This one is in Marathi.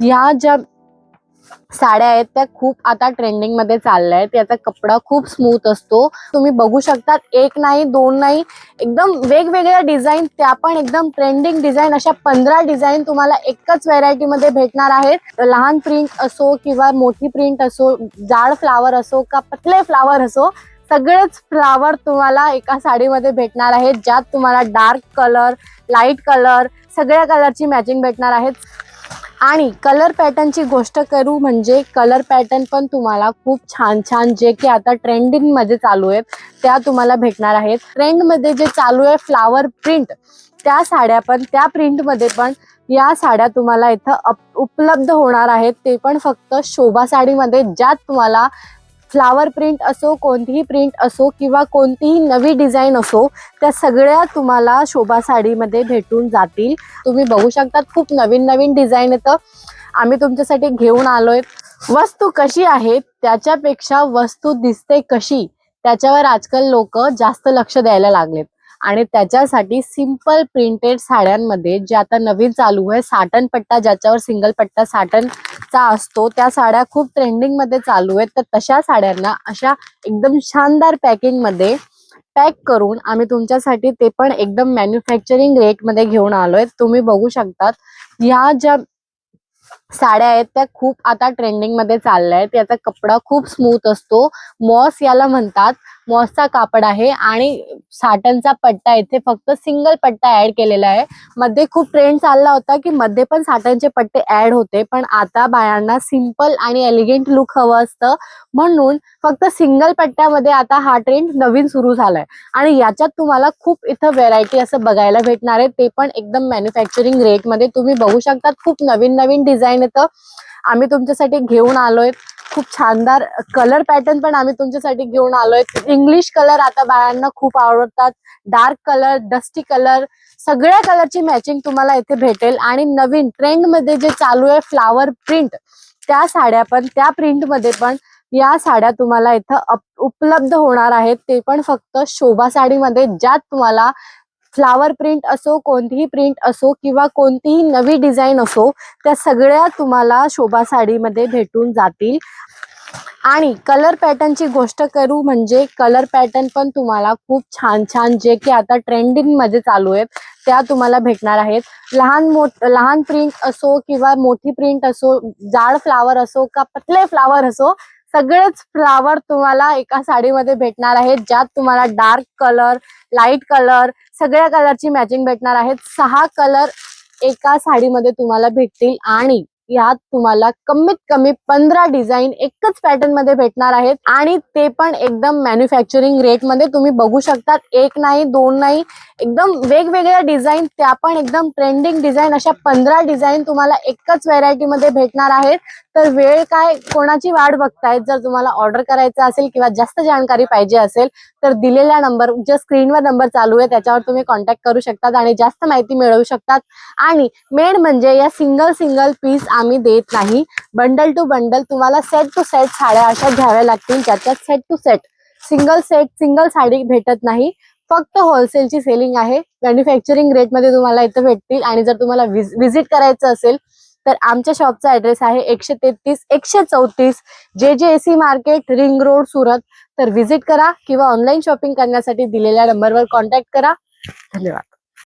ह्या ज्या साड्या आहेत त्या खूप आता ट्रेंडिंग मध्ये चालल्या आहेत. याचा कपडा खूप स्मूथ असतो. तुम्ही बघू शकतात, एक नाही दोन नाही, एकदम वेगवेगळ्या डिझाईन, त्या पण एकदम ट्रेंडिंग डिझाईन, अशा 15 डिझाईन तुम्हाला एकच व्हेरायटी मध्ये भेटणार आहेत. लहान प्रिंट असो किंवा मोठी प्रिंट असो, जाड फ्लावर असो का पतले फ्लावर असो, सगळेच फ्लावर तुम्हाला एका साडीमध्ये भेटणार आहेत. ज्यात तुम्हाला डार्क कलर, लाईट कलर, सगळ्या कलरची मॅचिंग भेटणार आहेत. आणि कलर पॅटर्नची गोष्ट करू म्हणजे कलर पॅटर्न पण तुम्हाला खूप छान छान, जे की आता ट्रेंडिंग मध्ये चालू आहेत त्या तुम्हाला भेटणार आहेत. ट्रेंड मध्ये जे चालू आहे फ्लावर प्रिंट, त्या साड्या पण, त्या प्रिंट मध्ये पण या साड्या तुम्हाला इथं उपलब्ध होणार आहेत. ते पण फक्त शोभा साडीमध्ये, ज्यात तुम्हाला फ्लावर प्रिंट असो, कोणतीही प्रिंट असो किंवा कोणतीही नवी डिझाईन असो, त्या सगळ्या तुम्हाला शोभा साडीमध्ये भेटून जातील. तुम्ही बघू शकता, खूप नवीन नवीन डिझाईन येतं आम्ही तुमच्यासाठी घेऊन आलोय. वस्तू कशी आहे त्याच्यापेक्षा वस्तू दिसते कशी, त्याच्यावर आजकाल लोक जास्त लक्ष द्यायला लागलेत. आणि त्याच्यासाठी सिंपल प्रिंटेड साड्यांमध्ये, जे आता नवीन चालू आहे, साटन पट्टा ज्याच्यावर सिंगल पट्टा साटनचा असतो, त्या साड्या खूप ट्रेंडिंग मध्ये चालू आहेत. तर तशा साड्यांना अशा एकदम शानदार पॅकिंग मध्ये पॅक करून आम्ही तुमच्यासाठी ते पण एकदम मॅन्युफॅक्चरिंग रेट मध्ये घेऊन आलोय. तुम्ही बघू शकतात, ह्या ज्या साड्या आहेत त्या खूप आता ट्रेंडिंग मध्ये चालल्या आहेत. याचा कपडा खूप स्मूथ असतो. मॉस याला म्हणतात. मॉसचा कापड आहे आणि साटनचा पट्टा, इथे फक्त सिंगल पट्टा ऍड केलेला आहे. मध्ये खूप ट्रेंड चालला होता की मध्ये पण साटनचे पट्टे ऍड होते, पण आता बायांना सिंपल आणि एलिगंट लुक हवं असतं, म्हणून फक्त सिंगल पट्ट्यामध्ये आता हा ट्रेंड नवीन सुरू झालाय. आणि याच्यात तुम्हाला खूप इथं व्हेरायटी असं बघायला भेटणार आहे, ते पण एकदम मॅन्युफॅक्चरिंग रेट मध्ये. तुम्ही बघू शकता, खूप नवीन नवीन डिझाईन येतं आम्ही तुमच्यासाठी घेऊन आलोय. खूप छानदार कलर पॅटर्न पण आम्ही तुमच्यासाठी घेऊन आलोय. इंग्लिश कलर आता बायांना खूप आवडतात. डार्क कलर, डस्टी कलर, सगळ्या कलरची मॅचिंग तुम्हाला इथे भेटेल. आणि नवीन ट्रेंड मध्ये जे चालू आहे फ्लावर प्रिंट, त्या साड्या पण, त्या प्रिंट मध्ये पण या साड्या तुम्हाला इथं उपलब्ध होणार आहेत. ते पण फक्त शोभा साडीमध्ये, ज्यात तुम्हाला फ्लावर प्रिंट असो, कोणतीही प्रिंट असो किंवा कोणतीही नवी डिझाईन असो, त्या सगळ्या तुम्हाला शोभा साडीमध्ये भेटून जातील. आणि कलर पॅटर्नची गोष्ट करू म्हणजे कलर पॅटर्न पण तुम्हाला खूप छान छान, जे की आता ट्रेंडिंग मध्ये चालू आहेत, त्या तुम्हाला भेटणार आहेत. लहान प्रिंट असो किंवा मोठी प्रिंट असो, जाड फ्लावर असो का पतले फ्लावर असो, सगळेच फ्लावर तुम्हाला एका साडीमध्ये भेटणार आहेत. ज्यात तुम्हाला डार्क कलर, लाईट कलर, सगळ्या कलरची मॅचिंग भेटणार आहेत. 6 कलर एका साडीमध्ये तुम्हाला भेटतील. आणि यात तुम्हाला कमीत कमी 15 डिझाईन एकच पॅटर्न मध्ये भेटणार आहेत, आणि ते पण एकदम मॅन्युफॅक्चरिंग रेट मध्ये. तुम्ही बघू शकतात, एक नाही दोन नाही, एकदम वेगवेगळ्या डिझाईन, त्या पण एकदम ट्रेंडिंग डिझाईन, अशा 15 डिझाईन तुम्हाला एकच व्हेरायटी मध्ये भेटणार आहेत. तर वेळ काय, कोणाची वाट बघतायत? जर तुम्हाला ऑर्डर करायचं असेल किंवा जास्त जानकारी पाहिजे असेल, तर दिलेल्या नंबर, जो स्क्रीनवर नंबर चालू आहे त्याच्यावर तुम्ही कॉन्टॅक्ट करू शकतात आणि जास्त माहिती मिळवू शकतात. आणि मेन म्हणजे या सिंगल सिंगल पीस आम्ही देत नाही, बंडल टू बंडल तुम्हाला सेट टू सेट साड्या अशा घ्याव्या लागतील, ज्याच्यात set to set, single sari भेटत नाही. फक्त होलसेलची सेलिंग आहे. मॅन्युफॅक्चरिंग रेट मध्ये तुम्हाला इथं भेटतील. आणि जर तुम्हाला विजिट करायचं असेल तर आमच्या शॉपचा ऍड्रेस आहे 133 134 JJC market, ring road, Surat. तर व्हिजिट करा किंवा ऑनलाईन शॉपिंग करण्यासाठी दिलेल्या नंबरवर कॉन्टॅक्ट करा. धन्यवाद.